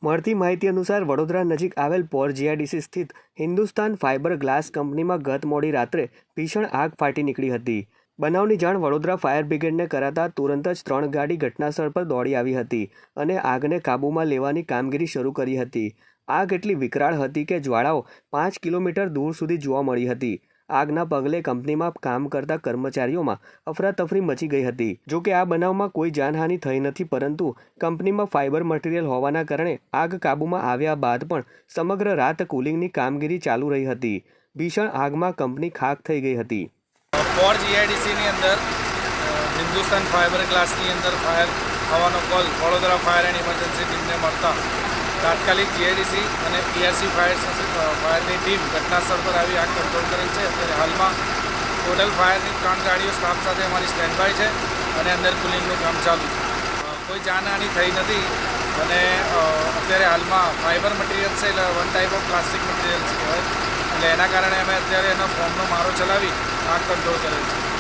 મળતી માહિતી અનુસાર વડોદરા નજીક આવેલ પોર જીઆઈડીસી સ્થિત હિન્દુસ્તાન ફાઇબર ગ્લાસ કંપનીમાં ગત મોડી રાત્રે ભીષણ આગ ફાટી નીકળી હતી। બનાવની જાણ વડોદરા ફાયર બ્રિગેડને કરાતા તુરંત જ 3 ગાડી ઘટનાસ્થળ પર દોડી આવી હતી અને આગને કાબૂમાં લેવાની કામગીરી શરૂ કરી હતી। આગ એટલી વિકરાળ હતી કે જ્વાળાઓ 5 કિલોમીટર દૂર સુધી જોવા મળી હતી। આગના પગલે કંપનીમાં કામ કરતા કર્મચારીઓમાં અફરાતફરી મચી ગઈ હતી। જો કે આ બનાવમાં કોઈ જાનહાનિ થઈ નથી, પરંતુ કંપનીમાં ફાઇબર મટીરિયલ હોવાના કારણે આગ કાબૂમાં આવ્યા બાદ પણ સમગ્ર રાત કુલિંગની કામગીરી ચાલુ રહી હતી। ભીષણ આગમાં કંપની ખાખ થઈ ગઈ હતી। પોર જીઆઈડીસીની અંદર હિન્દુસ્તાન ફાઇબર ગ્લાસની અંદર ફાયર થવાનો call Vadodara fire and emergency ટીમને મળતા તાત્કાલિક જીઆઈડીસી અને પીઆરસી ફાયરની ટીમ ઘટનાસ્થળ પર આવી આગ કંટ્રોલ કરેલ છે। અત્યારે હાલમાં ટોટલ ફાયરની 3 ગાડીઓ સ્ટાફ સાથે અમારી સ્ટેન્ડ બાય છે અને અંદર કુલિંગનું કામ ચાલુ છે। કોઈ જાનહાનિ થઈ નથી અને અત્યારે હાલમાં ફાઇબર મટીરિયલ છે, એટલે one type of plastic materials કહેવાય, એટલે એના કારણે અમે અત્યારે એનો ફોર્મનો મારો ચલાવી આગ કંટ્રોલ કરેલ છે।